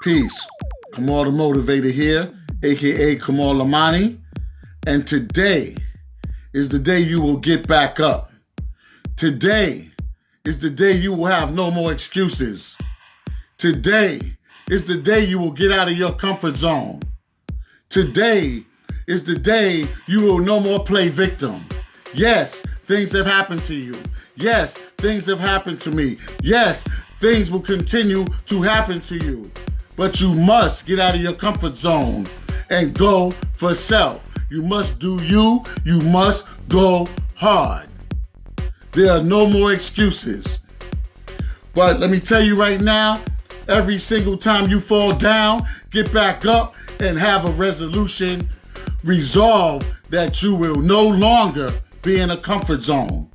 Peace. Kamal the Motivator here, aka Kamal Lamani. And today is the day you will get back up. Today is the day you will have no more excuses. Today is the day you will get out of your comfort zone. Today is the day you will no more play victim. Yes, things have happened to you. Yes, things have happened to me. Yes, things will continue to happen to you. But you must get out of your comfort zone and go for self. You must do you. You must go hard. There are no more excuses. But let me tell you right now, every single time you fall down, get back up and have a resolution. Resolve that you will no longer be in a comfort zone.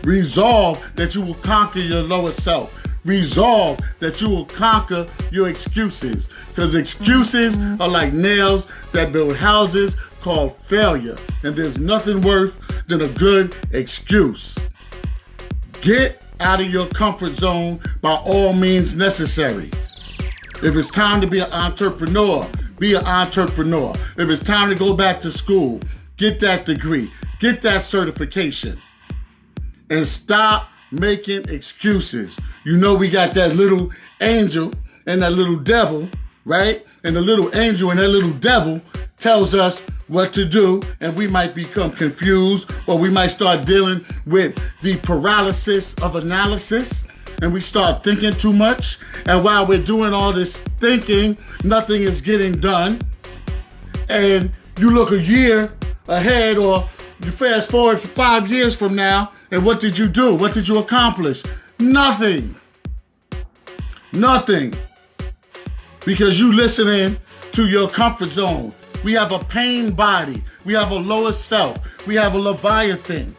Resolve that you will conquer your lower self. Resolve that you will conquer your excuses, because excuses are like nails that build houses called failure, and there's nothing worse than a good excuse. Get out of your comfort zone by all means necessary. If it's time to be an entrepreneur, be an entrepreneur. If it's time to go back to school, get that degree, get that certification, and stop making excuses. You know we got that little angel and that little devil, right? And the little angel and that little devil tells us what to do, and we might become confused, or we might start dealing with the paralysis of analysis, and we start thinking too much. And while we're doing all this thinking, nothing is getting done. And you look a year ahead, or you fast forward for 5 years from now, and what did you do? What did you accomplish? Nothing. Nothing. Because you listening to your comfort zone. We have a pain body. We have a lower self. We have a Leviathan,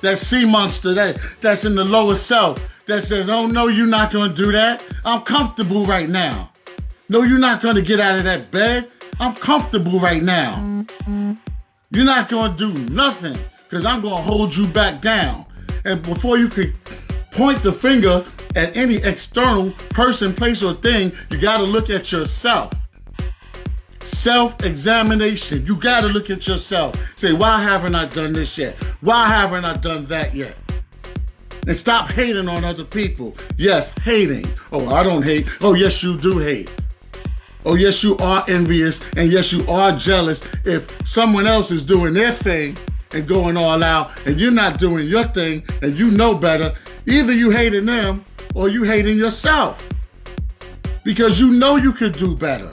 that sea monster that's in the lower self that says, oh no, you're not going to do that. I'm comfortable right now. No, you're not going to get out of that bed. I'm comfortable right now. You're not going to do nothing because I'm going to hold you back down. And before you could point the finger at any external person, place, or thing, you got to look at yourself. Self-examination. You got to look at yourself. Say, why haven't I done this yet? Why haven't I done that yet? And stop hating on other people. Yes, hating. Oh, I don't hate. Oh, yes, you do hate. Oh, yes, you are envious. And yes, you are jealous if someone else is doing their thing and going all out, and you're not doing your thing, and you know better. Either you hating them or you hating yourself, because you know you could do better.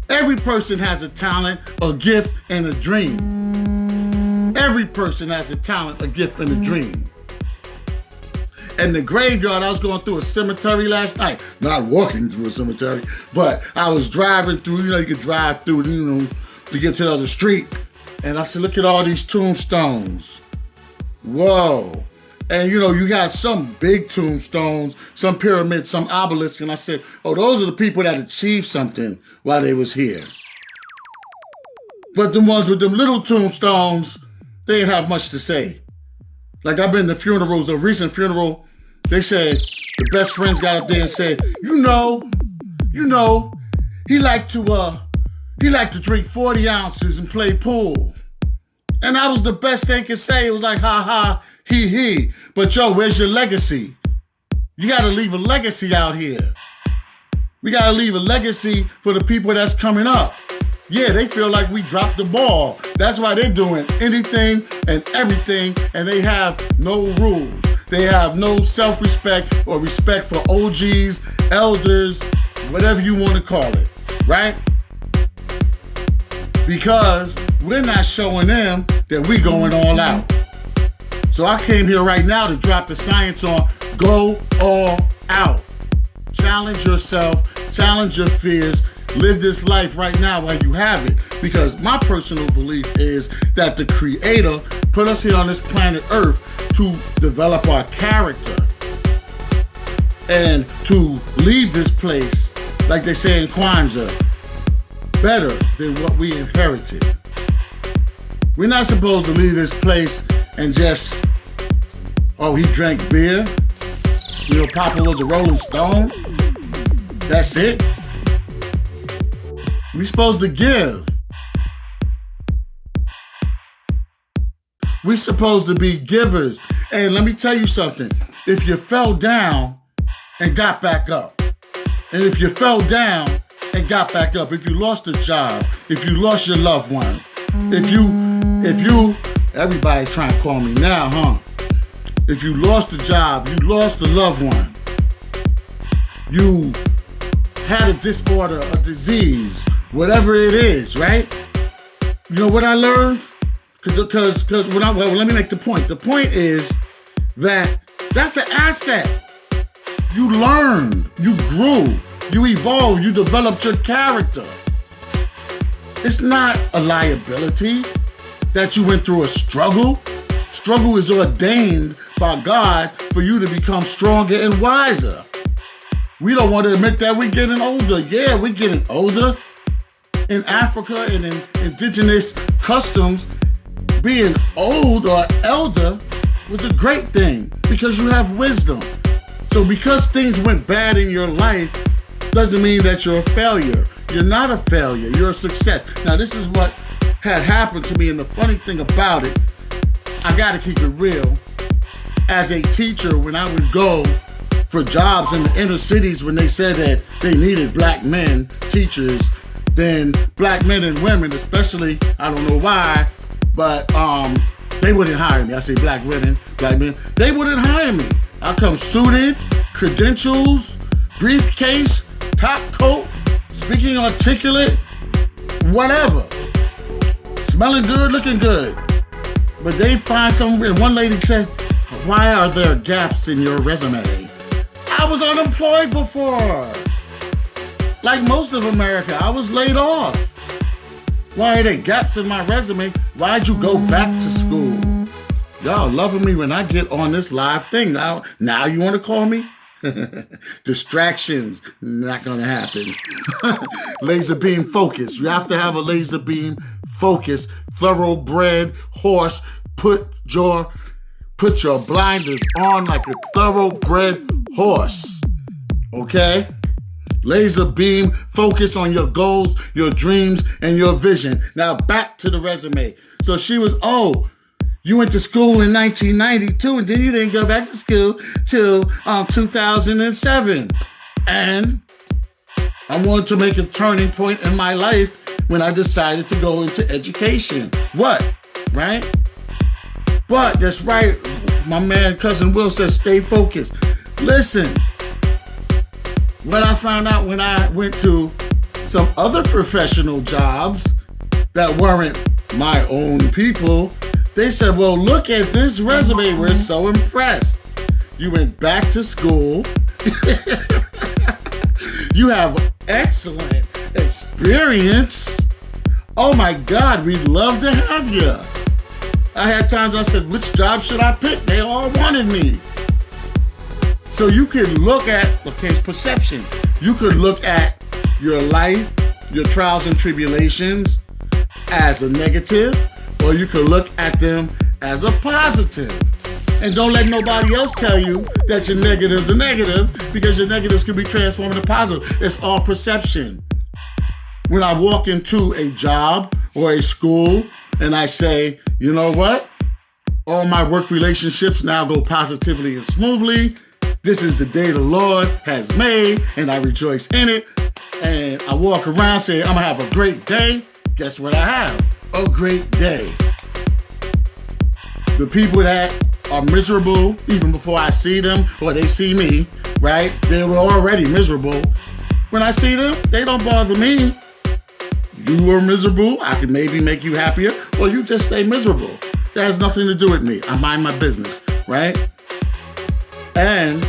Every person has a talent, a gift, and a dream. Every person has a talent, a gift, and a dream. In the graveyard, I was going through a cemetery last night. Not walking through a cemetery, but I was driving through, you could drive through, to get to the other street. And I said, look at all these tombstones. Whoa. And you got some big tombstones, some pyramids, some obelisks. And I said, oh, those are the people that achieved something while they was here. But the ones with them little tombstones, they didn't have much to say. Like, I've been to funerals, a recent funeral, they said, the best friends got up there and said, he liked to drink 40 ounces and play pool. And that was the best they could say. It was like, ha ha, he. But yo, where's your legacy? You gotta leave a legacy out here. We gotta leave a legacy for the people that's coming up. Yeah, they feel like we dropped the ball. That's why they're doing anything and everything, and they have no rules. They have no self-respect or respect for OGs, elders, whatever you want to call it, right? Because we're not showing them that we're going all out. So I came here right now to drop the science on go all out. Challenge yourself, challenge your fears, live this life right now while you have it. Because my personal belief is that the Creator put us here on this planet Earth to develop our character and to leave this place, like they say in Kwanzaa, better than what we inherited. We're not supposed to leave this place and just, oh, he drank beer. Papa was a Rolling Stone. That's it. We're supposed to give. We're supposed to be givers. And let me tell you something. If you fell down and got back up, and if you fell down and got back up, if you lost a job, if you lost your loved one, if you, everybody's trying to call me now, huh? If you lost a job, you lost a loved one, you had a disorder, a disease, whatever it is, right? You know what I learned? Because let me make the point. The point is that that's an asset. You learned, you grew, you evolved, you developed your character. It's not a liability that you went through a struggle. Struggle is ordained by God for you to become stronger and wiser. We don't want to admit that we're getting older. Yeah, we're getting older. In Africa and in indigenous customs, being old or elder was a great thing because you have wisdom. So because things went bad in your life doesn't mean that you're a failure. You're not a failure, you're a success. Now this is what had happened to me, and the funny thing about it, I gotta keep it real. As a teacher, when I would go for jobs in the inner cities, when they said that they needed black men, teachers, then black men and women, especially, I don't know why, but they wouldn't hire me. I say black women, black men, they wouldn't hire me. I come suited, credentials, briefcase, top coat, speaking articulate, whatever. Smelling good, looking good. But they find something, and one lady said, why are there gaps in your resume? I was unemployed before. Like most of America, I was laid off. Why are there gaps in my resume? Why'd you go back to school? Y'all loving me when I get on this live thing. Now you want to call me? Distractions, not gonna happen. Laser beam focus. You have to have a laser beam focus. Thoroughbred horse. Put your blinders on like a thoroughbred horse. Okay? Laser beam, focus on your goals, your dreams, and your vision. Now back to the resume. So she was, you went to school in 1992 and then you didn't go back to school till 2007. And I wanted to make a turning point in my life when I decided to go into education. What? Right? But that's right. My man, Cousin Will says, stay focused. Listen. What I found out when I went to some other professional jobs that weren't my own people, they said, well, look at this resume. We're so impressed. You went back to school. You have excellent experience. Oh my God, we'd love to have you. I had times I said, which job should I pick? They all wanted me. So you could look at, it's perception. You could look at your life, your trials and tribulations as a negative, or you could look at them as a positive. And don't let nobody else tell you that your negatives are negative, because your negatives could be transformed into positive. It's all perception. When I walk into a job or a school and I say, you know what? All my work relationships now go positively and smoothly. This is the day the Lord has made, and I rejoice in it. And I walk around saying, I'm gonna have a great day. Guess what I have? A great day. The people that are miserable, even before I see them, or they see me, right? They were already miserable. When I see them, they don't bother me. You were miserable, I can maybe make you happier, or you just stay miserable. That has nothing to do with me. I mind my business, right? And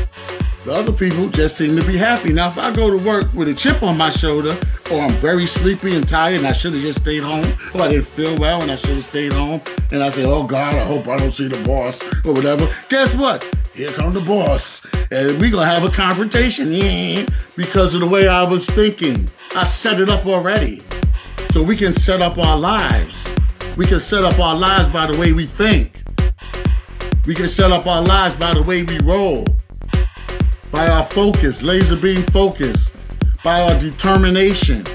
the other people just seem to be happy. Now, if I go to work with a chip on my shoulder, or I'm very sleepy and tired and I should have just stayed home, or I didn't feel well and I should have stayed home, and I say, oh God, I hope I don't see the boss, or whatever. Guess what? Here come the boss. And we're going to have a confrontation. Yeah, because of the way I was thinking. I set it up already. So we can set up our lives. We can set up our lives by the way we think. We can set up our lives by the way we roll. By our focus, laser beam focus. by our determination.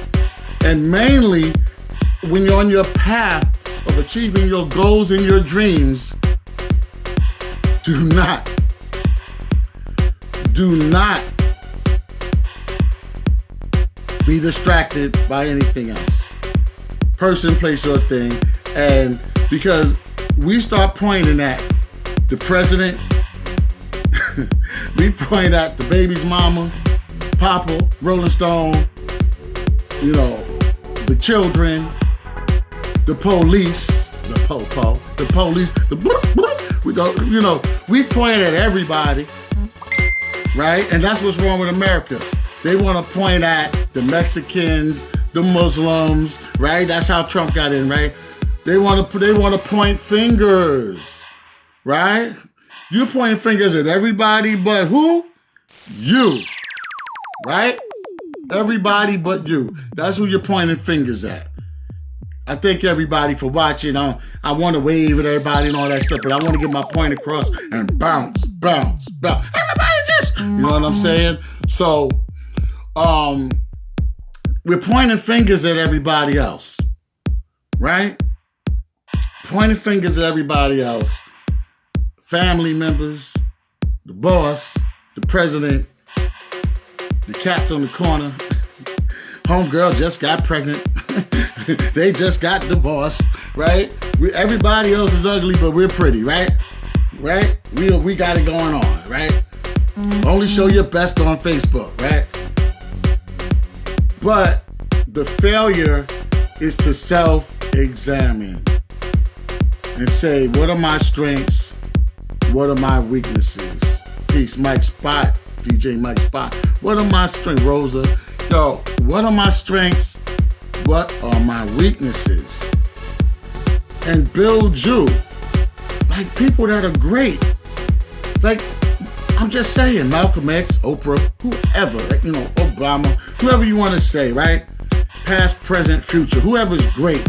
And mainly, when you're on your path of achieving your goals and your dreams, do not be distracted by anything else. Person, place, or thing. And because we start pointing at the president, we point at the baby's mama, Papa, Rolling Stone, the children, the police, we point at everybody, right? And that's what's wrong with America. They want to point at the Mexicans, the Muslims, right? That's how Trump got in, right? They want to point fingers, right? You're pointing fingers at everybody but who? You, right? Everybody but you. That's who you're pointing fingers at. I thank everybody for watching. I want to wave at everybody and all that stuff, but I want to get my point across and bounce. Everybody just, you know what I'm saying? So, we're pointing fingers at everybody else, right? Pointing fingers at everybody else. Family members, the boss, the president, the cats on the corner. Homegirl just got pregnant. They just got divorced, right? Everybody else is ugly, but we're pretty, right? Right? We got it going on, right? Only show your best on Facebook, right? But the failure is to self-examine and say, what are my strengths? What are my weaknesses? Peace, Mike Spot, DJ Mike Spot. What are my strengths, Rosa? Yo, what are my strengths? What are my weaknesses? And build you. Like people that are great. Like, I'm just saying, Malcolm X, Oprah, whoever, like, Obama, whoever you want to say, right? Past, present, future, whoever's great,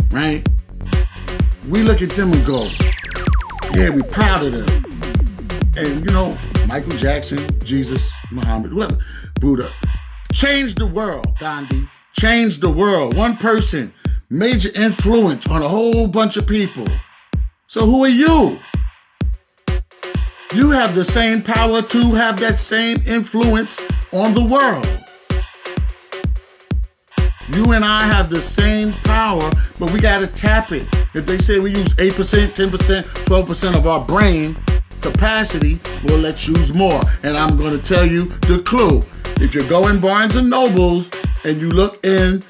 right? We look at them and go, yeah, we're proud of them. And, Michael Jackson, Jesus, Muhammad, whoever, Buddha. Change the world, Gandhi. Change the world. One person, major influence on a whole bunch of people. So who are you? You have the same power to have that same influence on the world. You and I have the same power, but we got to tap it. If they say we use 8%, 10%, 12% of our brain capacity, we'll let's use more. And I'm going to tell you the clue. If you go in Barnes and Nobles and you look in,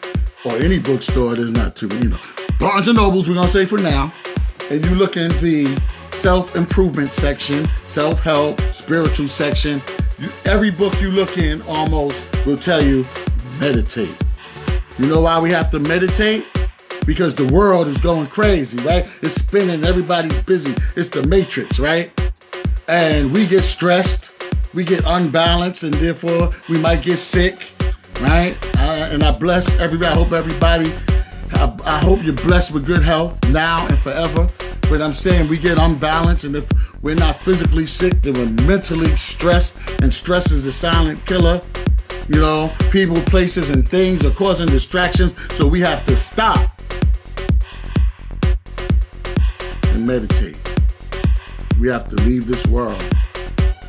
or any bookstore, there's not too many, Barnes and Nobles, we're going to say for now, and you look in the self-improvement section, self-help, spiritual section, every book you look in almost will tell you, meditate. You know why we have to meditate? Because the world is going crazy, right? It's spinning, everybody's busy. It's the matrix, right? And we get stressed, we get unbalanced, and therefore we might get sick, right? And I bless everybody. I hope you're blessed with good health now and forever. But I'm saying we get unbalanced, and if we're not physically sick, then we're mentally stressed, and stress is the silent killer. People, places, and things are causing distractions, so we have to stop and meditate. We have to leave this world.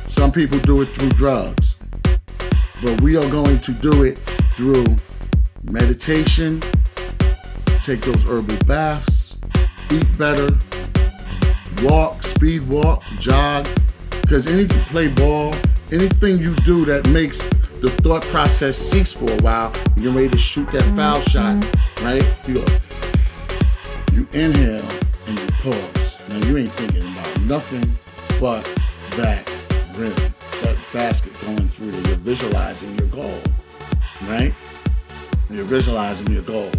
Some people do it through drugs, but we are going to do it through meditation, take those herbal baths, eat better, walk, speed walk, jog, because anything, play ball, anything you do that makes the thought process cease for a while, you're ready to shoot that foul shot, right? You inhale and you pause. Now you ain't thinking about nothing but that rim, that basket going through there. You're visualizing your goal, right? You're visualizing your goal,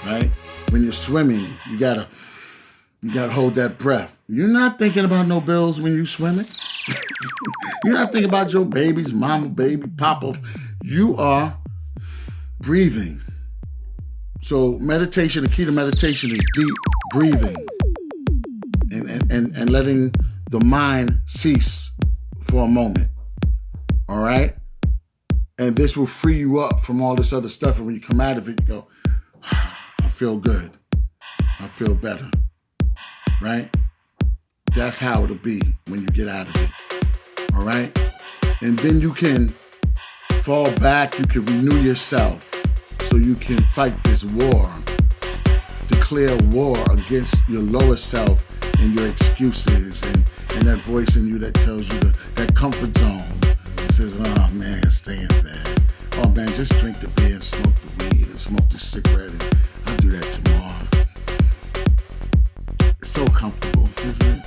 right? When you're swimming, you gotta hold that breath. You're not thinking about no bills when you're swimming. You're not thinking about your baby's mama, baby, papa. You are breathing. So meditation, the key to meditation is deep breathing and letting the mind cease for a moment. All right? And this will free you up from all this other stuff. And when you come out of it, you go, I feel good. I feel better. Right? That's how it'll be when you get out of it. All right? And then you can fall back. You can renew yourself so you can fight this war. Declare war against your lower self and your excuses and that voice in you that tells you that comfort zone. It says, oh man, stay in bed. Oh man, just drink the beer and smoke the weed and smoke the cigarette and I'll do that tomorrow. It's so comfortable, isn't it?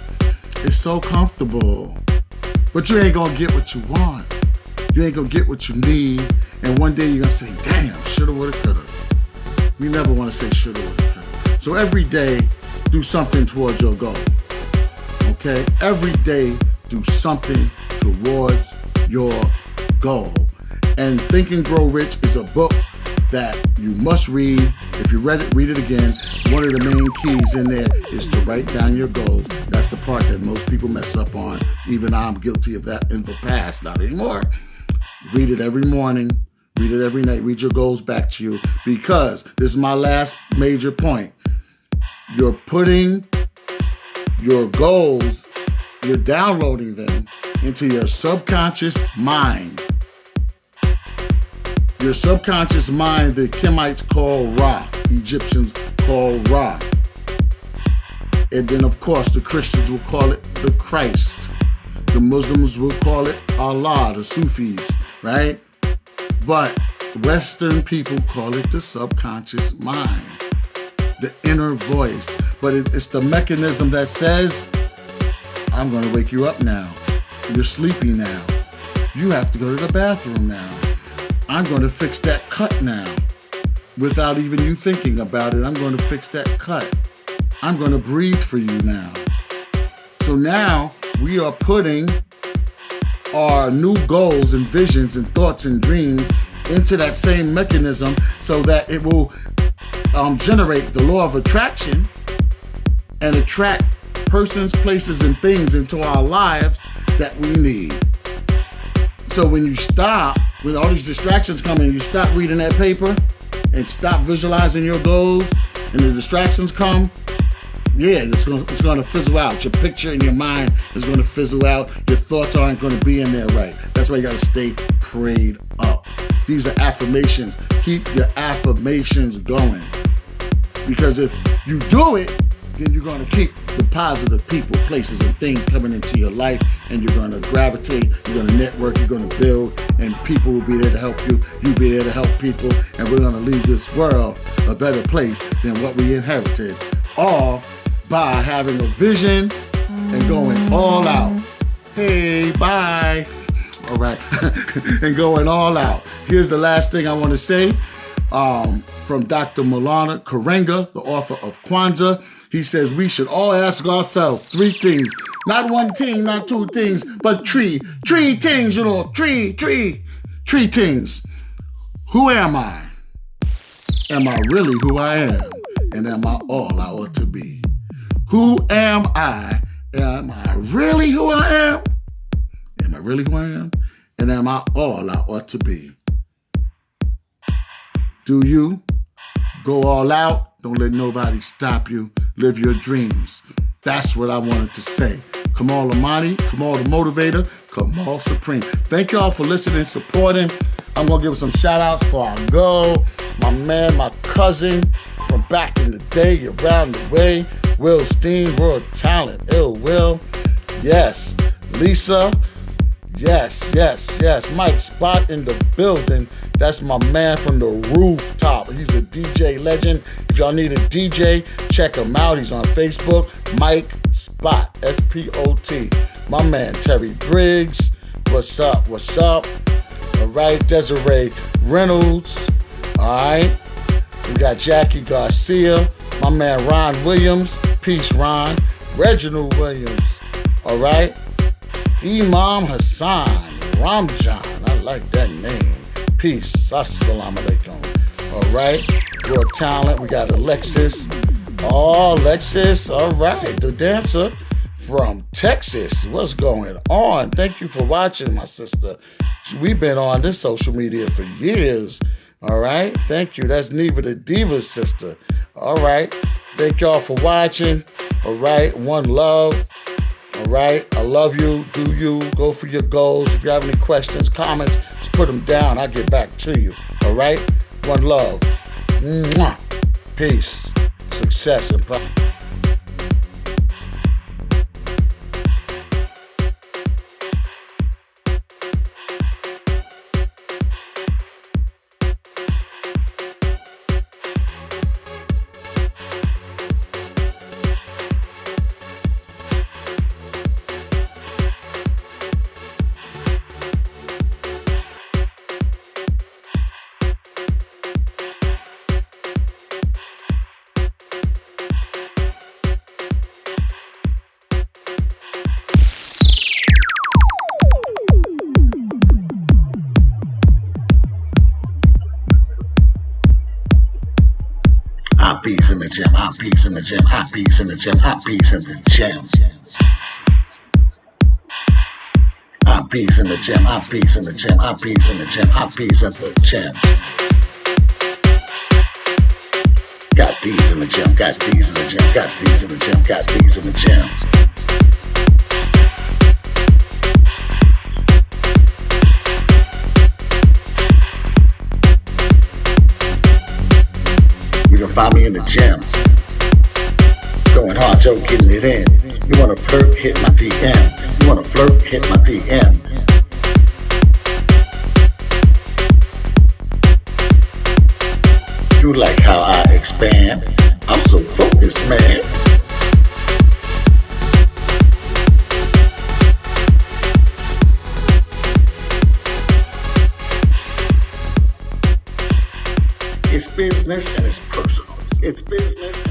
It's so comfortable. But you ain't gonna get what you want. You ain't gonna get what you need. And one day you're gonna say, damn, shoulda, woulda, coulda. We never wanna say shoulda, woulda, coulda. So every day, do something towards your goal. Okay? Every day, do something towards your goal. And Think and Grow Rich is a book that you must read. If you read it again. One of the main keys in there is to write down your goals. That's the part that most people mess up on. Even I'm guilty of that in the past, not anymore. Read it every morning. Read it every night. Read your goals back to you. Because this is my last major point. You're putting your goals, you're downloading them into your subconscious mind. Your subconscious mind, the Kemites call Ra. Egyptians call Ra. And then, of course, the Christians will call it the Christ. The Muslims will call it Allah, the Sufis, right? But Western people call it the subconscious mind, the inner voice. But it's the mechanism that says, I'm going to wake you up now. You're sleepy now. You have to go to the bathroom now. I'm going to fix that cut now. Without even you thinking about it, I'm going to fix that cut. I'm going to breathe for you now. So now we are putting our new goals and visions and thoughts and dreams into that same mechanism so that it will generate the law of attraction and attract persons, places, and things into our lives that we need. So when you stop, when all these distractions come in, you stop reading that paper and stop visualizing your goals and the distractions come, yeah, it's going to fizzle out. Your picture in your mind is going to fizzle out. Your thoughts aren't going to be in there right. That's why you got to stay prayed up. These are affirmations. Keep your affirmations going. Because if you do it, then you're going to keep the positive people, places, and things coming into your life, and you're going to gravitate, you're going to network, you're going to build, and people will be there to help you. You'll be there to help people, and we're going to leave this world a better place than what we inherited. All by having a vision and going all out. Hey, bye. All right. And going all out. Here's the last thing I want to say from Dr. Maulana Karenga, the author of Kwanzaa. He says we should all ask ourselves 3 things. Not 1 thing, not 2 things, but 3 things, 3 things. Who am I? Am I really who I am? And am I all I ought to be? Who am I? Am I really who I am? Am I really who I am? And am I all I ought to be? Do you go all out? Don't let nobody stop you. Live your dreams. That's what I wanted to say. Kamal the Motivator, Kamal Supreme. Thank y'all for listening and supporting. I'm going to give some shout outs for our girl, my man, my cousin from back in the day, around the way, Will Steen, World Talent, Ill Will. Yes, Lisa. Yes. Mike Spot in the building. That's my man from the rooftop. He's a DJ legend. If y'all need a DJ, check him out. He's on Facebook. Mike Spot, S-P-O-T. My man Terry Briggs. What's up? All right, Desiree Reynolds. All right. We got Jackie Garcia. My man Ron Williams. Peace, Ron. Reginald Williams. All right. Imam Hassan Ramjan. I like that name. Peace. Assalamu alaikum. All right. World Talent. We got Alexis. Oh, Alexis. All right. The dancer from Texas. What's going on? Thank you for watching, my sister. We've been on this social media for years. All right. Thank you. That's Neva the Diva sister. All right. Thank y'all for watching. All right. One love. All right. I love you. Do you. Go for your goals. If you have any questions, comments, just put them down. I'll get back to you. All right. One love. Mwah. Peace. Success and prosperity. Hot beats in the gym, hot beats in the gym, hot beats in the gym, hot beats in the gym. Hot beats in the gym, hot beats in the gym, hot beats in the gym, hot beats in the gym. Got these in the gym, got these in the gym, got these in the gym, got these in the gym. You can find me in the gym. Going hard, Joe, getting it in. You wanna flirt, hit my DM. You wanna flirt, hit my DM. You like how I expand? I'm so focused, man. It's business and it's personal. It's business.